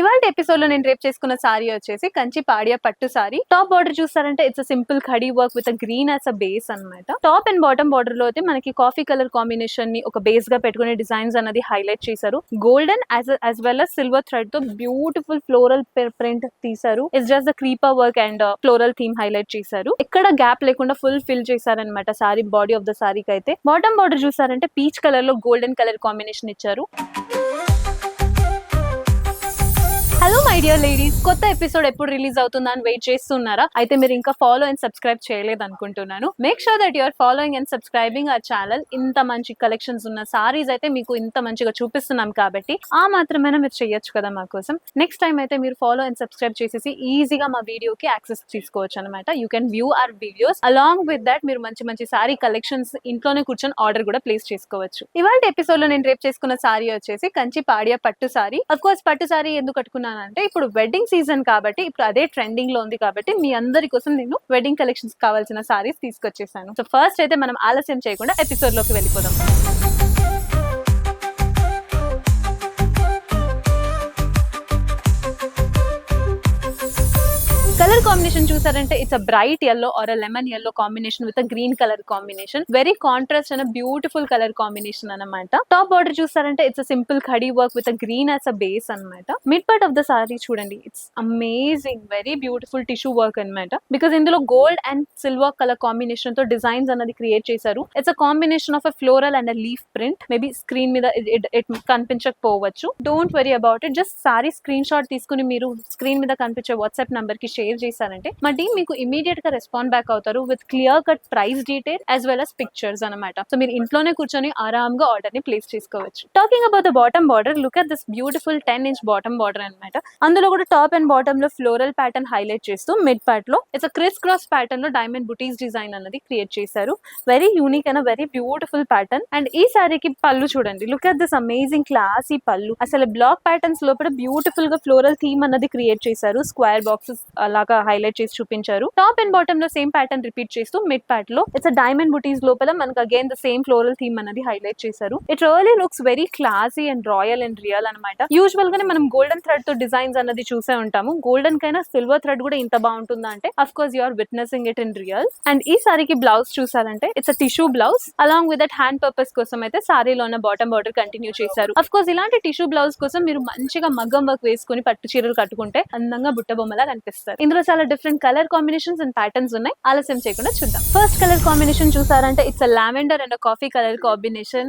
ఇవాళ ఎపిసోడ్ లో నేను రేపు చేసుకున్న సారీ వచ్చేసి కంచి పాడియా పట్టు సారీ. టాప్ బార్డర్ చూస్తారంటే it's simple khadi work with green as a base అన్నమాట. టాప్ అండ్ బాటమ్ బార్డర్ లో అయితే మనకి కాఫీ కలర్ కాంబినేషన్ ని ఒక బేస్ గా పెట్టుకునే డిజైన్స్ అన్నది హైలైట్ చేశారు. Golden as well as silver thread తో బ్యూటిఫుల్ ఫ్లోరల్ ప్రింట్ తీశారు. It's just the creeper work and floral theme highlight చేశారు. ఎక్కడ గ్యాప్ లేకుండా ఫుల్ ఫిల్ చేశారనమాట సారీ బాడీ ఆఫ్ ద సారీకి అయితే. బాటమ్ బార్డర్ చూసారంటే పీచ్ కలర్ లో గోల్డెన్ కలర్ కాంబినేషన్ ఇచ్చారు. హలో మై డియర్ లేడీస్, కొత్త ఎపిసోడ్ ఎప్పుడు రిలీజ్ అవుతుందా అని వెయిట్ చేస్తున్నారా? అయితే మీరు ఇంకా ఫాలో అండ్ సబ్స్క్రైబ్ చేయలేదు అనుకుంటున్నాను. Make sure that you're following and subscribing our channel. ఇంత మంచి కలెక్షన్స్ ఉన్న సారీస్ అయితే మీకు ఇంత మంచిగా చూపిస్తున్నాం కాబట్టి ఆ మాత్రమైనా మీరు చేయొచ్చు కదా మా కోసం. నెక్స్ట్ టైం అయితే మీరు ఫాలో అండ్ సబ్స్క్రైబ్ చేసేసి ఈజీగా మా వీడియోకి యాక్సెస్ తీసుకోవచ్చు అనమాట. You can view our videos. Along with that మీరు మంచి మంచి సారీ కలెక్షన్స్ ఇంట్లోనే కూర్చొని ఆర్డర్ కూడా ప్లేస్ చేసుకోవచ్చు. ఇవాళ ఎపిసోడ్ లో నేను రేపు చేసుకున్న సారీ వచ్చేసి కంచి పాడియా పట్టు సారీ. అఫ్ కోర్స్ పట్టు సారీ ఎందుకు కట్టుకున్నాను అంటే ఇప్పుడు వెడ్డింగ్ సీజన్ కాబట్టి, ఇప్పుడు అదే ట్రెండింగ్ లో ఉంది కాబట్టి మీ అందరి కోసం నేను వెడ్డింగ్ కలెక్షన్స్ కావాల్సిన సారీస్ తీసుకొచ్చేసాను. సో ఫస్ట్ అయితే మనం ఆలస్యం చేయకుండా ఎపిసోడ్ లోకి వెళ్ళిపోదాం. కలర్ కాంబినేషన్ చూసారంటే it's a bright yellow or a lemon yellow combination with a green colour combination. Very contrast and beautiful colour combination అన్నమాట. టాప్ బార్డర్ చూసారంటే it's a simple khadi work with a green as a base అన్నమాట. Mid part of the sari చూడండి, it's amazing very beautiful tissue work అన్నమాట. Because ఇందులో gold and silver colour combination తో designs అన్నది create చేశారు. It's a combination of a floral and a leaf print. Maybe screen మీద it కనిపించకపోవచ్చు. Don't worry about it. Just sari screenshot తీసుకుని మీరు screen మీద కనిపించే వాట్సాప్ నంబర్ కి షేర్ చేశారంటే మా టీమ్ మీకు ఇమీడియట్ గా రెస్పాండ్ బ్యాక్ అవుతారు with clear cut price detail as well as pictures అనమాట. సో మీరు ఇంట్లోనే కూర్చొని ఆరాంగా ఆర్డర్ ని ప్లేస్ చేసుకోవచ్చు. Talking about the bottom border, look at this beautiful 10-inch bottom border అనమాట. అందులో కూడా టాప్ అండ్ బాటమ్ లో ఫ్లోరల్ ప్యాటర్న్ హైలైట్ చేస్తూ మిడ్ పార్ట్ లో ఇట్స్ క్రిస్ క్రాస్ ప్యాటర్న్ లో డైమండ్ బుటీస్ డిజైన్ అన్నది క్రియేట్ చేశారు. Very unique and very beautiful pattern. And ఈ సారీకి పళ్ళు చూడండి, look at this amazing classy పళ్ళు. అసలు బ్లాక్ ప్యాటర్న్స్ లోపల బ్యూటిఫుల్ గా ఫ్లోరల్ థీమ్ అన్నది క్రియేట్ చేశారు. స్క్వేర్ బాక్సెస్ అలాగా హైలైట్ చేసి చూపించారు. టాప్ అండ్ బాటమ్ లో సేమ్ ప్యాటర్న్ రిపీట్ చేస్తూ మిడ్ పార్ట్ లో ఇట్స్ డైమండ్ బుటీస్ లోపల మనకు again the same floral theme అనేది హైలైట్ చేశారు. It really looks very classy and royal and real అనమాట. యూజువల్ గానే మనం గోల్డెన్ థ్రెడ్ తో డిజైన్స్ అన్నది చూసే ఉంటాము. గోల్డెన్ కైనా సిల్వర్ థ్రెడ్ కూడా ఇంత బాగుంటుందా అంటే of course you are witnessing it in real. And ఈ సారీకి బ్లౌజ్ చూసారంటే it's tissue blouse. Along with that hand purpose కోసం అయితే సారీలో ఉన్న బాటమ్ బార్డర్ కంటిన్యూ చేశారు. అఫ్ కోర్స్ ఇలాంటి టిష్యూ బ్లౌజ్ కోసం మీరు మంచిగా మగ్గం వర్క్ వేసుకుని పట్టు చీరలు కట్టుకుంటే అందంగా బుట్ట బొమ్మలా కనిపిస్తారు. ఇందులో చాలా different colour combinations and patterns ఉన్నాయి. ఆలస్యం చేయకుండా చూద్దాం. ఫస్ట్ కలర్ కాంబినేషన్ చూసారంటే it's lavender and coffee colour combination.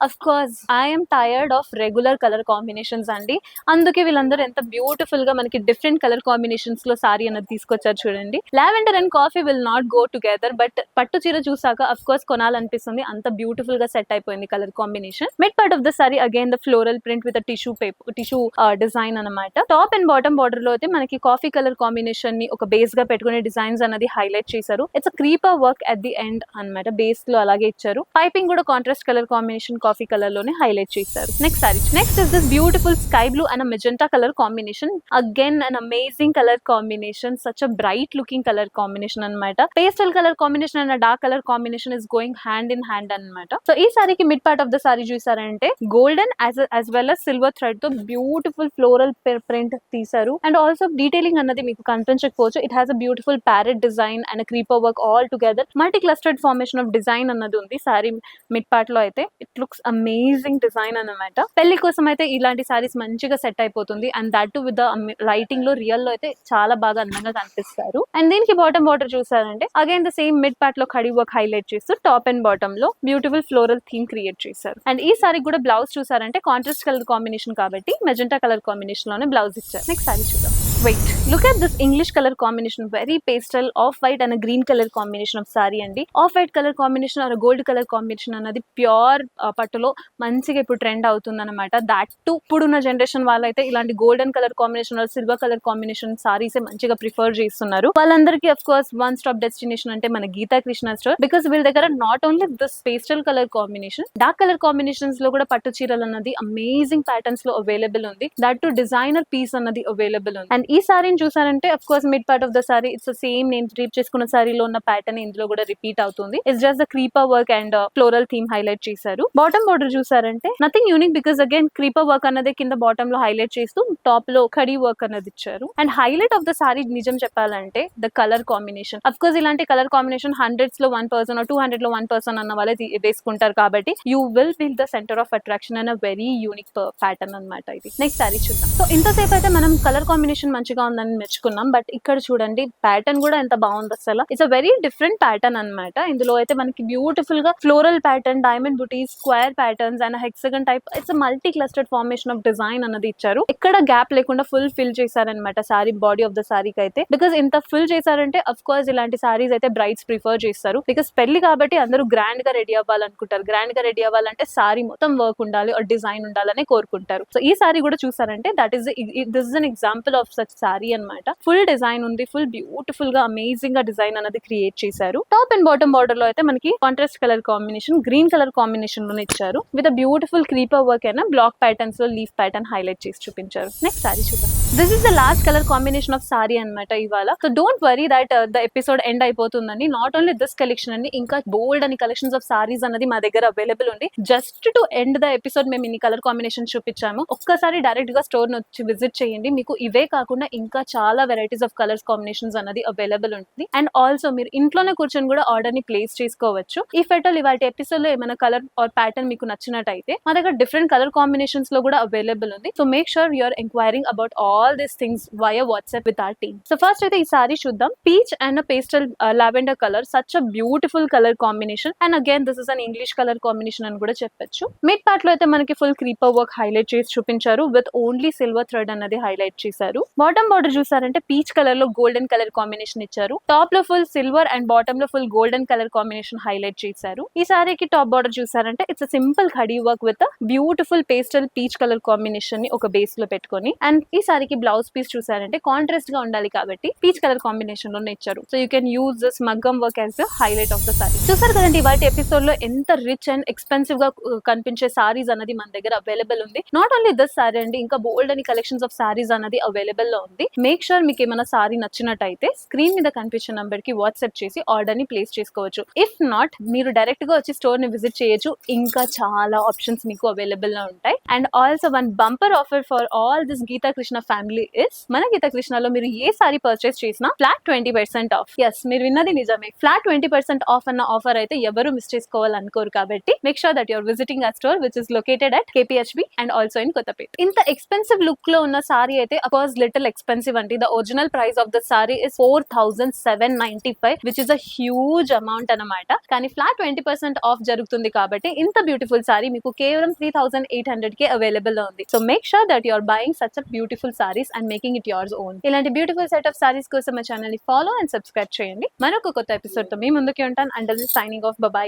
Of course I'm tired of regular colour combinations అండి. అందుకే వీళ్ళందరూ ఎంత బ్యూటిఫుల్ గా మనకి డిఫరెంట్ కలర్ కాంబినేషన్స్ లో సారీ అనేది తీసుకొచ్చారు చూడండి. Lavender and coffee will not go together, but పట్టు చీర చూసాక అఫ్ కోర్స్ కొనాలనిపిస్తుంది. అంత బ్యూటిఫుల్ గా సెట్ అయిపోయింది colour combination. Mid part of the sorry again the floral print with tissue paper tissue design అనమాట. టాప్ అండ్ బాటమ్ బార్డర్ లో అయితే మనకి కాఫీ కలర్ కాంబినేషన్ ని ఒక బేస్ గా పెట్టుకునే డిజైన్స్ అనేది హైలైట్ చేశారు. It's creeper work at the end అన్నమాట. బేస్ లో అలాగే ఇచ్చారు. పైపింగ్ కూడా contrast colour combination coffee colour లోనే హైలైట్ చేశారు. Next is this beautiful sky blue and magenta colour combination. Again an amazing colour combination. Such a bright looking colour combination అన్నమాట. Pastel colour combination and dark colour combination is going hand in hand అన్నమాట. So ఈ సారీకి mid part of the sari చూసారంటే golden as well as silver thread తో beautiful floral print తీశారు. And also detailing అన్నది మీకు కనిపించకపోవచ్చు. It has a beautiful parrot design and creeper work all together. Multi clustered formation of design అన్నది ఉంది sorry mid part లో అయితే. It looks amazing design అన్నమాట. పెళ్లి కోసం అయితే ఇలాంటి సారీస్ మంచిగా సెట్ అయిపోతుంది. And that too with the lighting లో రియల్ లో అయితే చాలా బాగా అందంగా కనిపిస్తారు. అండ్ దీనికి బాటమ్ బార్డర్ చూసారంటే again the same mid part లో ఖడీ వర్క్ హైలైట్ చేస్తూ టాప్ అండ్ బాటమ్ లో బ్యూటిఫుల్ ఫ్లోరల్ థీమ్ క్రియేట్ చేశారు. అండ్ ఈ సారీ కూడా బ్లౌజ్ చూసారంటే కాంట్రాస్ట్ కలర్ కాంబినేషన్ కాబట్టి మెజెంటా కలర్ కాంబినేషన్ లోనే బ్లౌజ్ ఇచ్చారు. నెక్స్ట్ సారీ చూద్దాం. Wait, look at this English colour combination. Very pastel of white and green colour combination of sari అండి. Off white colour combination or gold colour combination అన్నది pure పట్టులో మంచిగా ఇప్పుడు trend అవుతుంది అనమాట. దాట్ టు ఇప్పుడున్న జనరేషన్ వాళ్ళైతే ఇలాంటి golden colour combination are silver colour combination saris మంచిగా ప్రిఫర్ చేస్తున్నారు. వాళ్ళందరికీ of course one stop destination అంటే మన గీతా కృష్ణ స్టోర్. బికాస్ వీళ్ళ దగ్గర not only this pastel colour combination, dark colour combinations లో కూడా పట్టు చీరలు అన్నది అమేజింగ్ ప్యాటర్న్స్ లో అవైలబుల్ ఉంది. దట్ టు డిజైనర్ పీస్ అన్నది అవైలబుల్ ఉంది. అండ్ ఈ సారీని చూసారంటే of course mid part of the sorry it's same నేను డ్రీప్ చేసుకున్న సారీలో ఉన్న ప్యాటర్న్ ఇందులో కూడా రిపీట్ అవుతుంది. It's just the creeper work and floral theme highlight చేశారు. బాటమ్ బోర్డర్ చూసారంటే nothing unique because again creeper work అన్నది కింద బాటమ్ లో హైలైట్ చేస్తూ టాప్ లో కడీ వర్క్ అన్నది ఇచ్చారు. And highlight of the sorry నిజం చెప్పాలంటే the colour combination. Of course ఇలాంటి కలర్ కాంబినేషన్ 100s లో 1% 200 లో 1% అన్న వాళ్ళే వేసుకుంటారు కాబట్టి you will feel the centre of attraction అన్న వెరీ యూనిక్ ప్యాటర్న్ అనమాట ఇది. నెక్స్ట్ సారీ చూద్దాం. సో ఇంతసేపు అయితే మనం కలర్ కాంబినేషన్ మంచిగా ఉందని మెచ్చుకున్నాం, బట్ ఇక్కడ చూడండి ప్యాటర్న్ కూడా ఎంత బాగుంది అసలు. It's a very different pattern అనమాట. ఇందులో అయితే మనకి బ్యూటిఫుల్ గా floral pattern, diamond buttis, square patterns and hexagon type it's multi clustered formation of design అన్నది ఇచ్చారు. ఇక్కడ గ్యాప్ లేకుండా ఫుల్ ఫిల్ చేశారనమాట సారీ బాడీ ఆఫ్ ద సారీకి అయితే. బికాస్ ఇంత ఫిల్ చేశారంటే అఫ్ కోర్స్ ఇలాంటి సారీస్ అయితే బ్రైడ్స్ ప్రిఫర్ చేస్తారు. బికాస్ పెళ్లి కాబట్టి అందరూ గ్రాండ్ గా రెడీ అవ్వాలనుకుంటారు. గ్రాండ్ గా రెడీ అవ్వాలంటే సారీ మొత్తం వర్క్ ఉండాలి, డిజైన్ ఉండాలని కోరుకుంటారు. సో ఈ సారీ కూడా చూసారంటే that is this is an example of such sorry అనమాట. ఫుల్ డిజైన్ ఉంది, ఫుల్ బ్యూటిఫుల్ గా అమేజింగ్ గా డిజైన్ అనేది క్రియేట్ చేశారు. టాప్ అండ్ బాటమ్ బార్డర్ లో అయితే మనకి contrast colour combination green colour combination లోనే ఇచ్చారు. విత్ బ్యూటిఫుల్ క్రీపర్ వర్క్ అయినా బ్లాక్ ప్యాటర్న్స్ లో లీఫ్ ప్యాటర్న్ హైలైట్ చేసి చూపించారు. నెక్స్ట్ సారీ చూద్దాం. This is the last colour combination of sorry అనమాట ఇవాళ. So don't worry that the episode end అయిపోతుందని. నాట్ ఓన్లీ దిస్ కలెక్షన్ అండి, ఇంకా బోల్డ్ అని కలెక్షన్స్ ఆఫ్ సారీస్ అనేది మా దగ్గర అవైలబుల్ ఉంది. Just to end the episode మేము ఇన్ని కలర్ కాంబినేషన్ చూపించాము. ఒక్కసారి డైరెక్ట్ గా స్టోర్ వచ్చి విజిట్ చేయండి. మీకు ఇవే కాకుండా ఇంకా చాలా వెరైటీస్ ఆఫ్ కలర్స్ కాంబినేషన్స్ అనేది అవైలబుల్ ఉంటుంది. అండ్ ఆల్సో మీరు ఇంట్లోనే కూర్చొని కూడా ఆర్డర్ ని ప్లేస్ చేసుకోవచ్చు. ఈ ఫెటల్ ఇవాళ ఎపిసోడ్ లో ఏమైనా కలర్ ఆర్ ప్యాటర్న్ మీకు నచ్చినట్టయితే మా దగ్గర డిఫరెంట్ కలర్ కాంబినేషన్స్ లో కూడా అవైలబుల్ ఉంది. So make sure you're enquiring about all these things via WhatsApp with our team. So first అయితే ఈ సారీ చూద్దాం. Peach and pastel lavender colour, such a beautiful colour combination. And again this is an English colour combination అని కూడా చెప్పొచ్చు. Mid part లో అయితే మనకి full creeper work highlight చేసి చూపించారు. విత్ ఓన్లీ సిల్వర్ థ్రెడ్ అనేది హైలైట్ చేశారు. బాటమ్ బార్డర్ చూసారంటే పీచ్ కలర్ లో గోల్డెన్ కలర్ కాంబినేషన్ ఇచ్చారు. టాప్ లో ఫుల్ సిల్వర్ అండ్ బాటమ్ లో full golden colour combination highlight చేశారు. ఈ సారీకి టాప్ బార్డర్ చూసారంటే it's a simple khadi work with beautiful pastel peach colour combination ని ఒక బేస్ లో పెట్టుకొని. అండ్ ఈ సారీకి బ్లౌజ్ పీస్ చూసారంటే కాంట్రాస్ట్ గా ఉండాలి కాబట్టి పీచ్ కలర్ కాంబినేషన్ లోనే ఇచ్చారు. So you can use this మగ్గం work as the highlight of the sari. చూసారు కదండి వాటి ఎపిసోడ్ లో ఎంత రిచ్ అండ్ ఎక్స్పెన్సివ్ గా కనిపించే సారీస్ అనేది మన దగ్గర అవైలబుల్ ఉంది. నాట్ ఓన్లీ దిస్ సారీ అండి, ఇంకా బోల్డ్ అని కలెక్షన్స్ ఆఫ్ సారీస్ అనేది అవైలబుల్ లో ఉంది. మేక్ షూర్ మీకు ఏమైనా సారీ నచ్చినట్టయితే స్క్రీన్ మీద కనిపించే నంబర్ కి వాట్సాప్ చేసి ఆర్డర్ ని ప్లేస్ చేసుకోవచ్చు. ఇఫ్ నాట్ మీరు డైరెక్ట్ గా వచ్చి స్టోర్ ని విజిట్ చేయొచ్చు. ఇంకా చాలా ఆప్షన్స్ మీకు అవైలబుల్ లో ఉంటాయి. And also one bumper offer for all this Geetha Krishna family is మన గీతా కృష్ణలో మీరు ఏ సారీ పర్చేస్ చేసినా ఫ్లాట్ 20% ఆఫ్. ఎస్, మీరు విన్నది నిజమే. ఫ్లాట్ 20% ఆఫ్ అన్న ఆఫర్ అయితే ఎవరు మిస్ చేసుకోవాలనుకోరు కాబట్టి make sure that your visiting a store which is located at KPHB and also in Kothapet. ఇంత ఎక్స్పెన్సివ్ లుక్ లో ఉన్న సారీ అయితే అఫ్కోర్స్ లిటిల్ ఎక్స్పెన్సివ్ అండి. The original price of the sari is 4795 which is a huge amount అనమాట. కానీ flat 20% of జరుగుతుంది కాబట్టి ఇంత బ్యూటిఫుల్ సారీ మీకు కేవలం 3800 కే అవైలబుల్ లో ఉంది. So make sure that your buying such a beautiful saris and making it yours own. ఇలాంటి బ్యూటిఫుల్ సెట్ ఆఫ్ సారీస్ కోసం మా ఛానల్ ని ఫాలో అండ్ సబ్స్క్రైబ్ చేయండి. మరొక కొత్త ఎపిసోడ్ తో మీ ముందుకి ఉంటాను. Under signing off, by.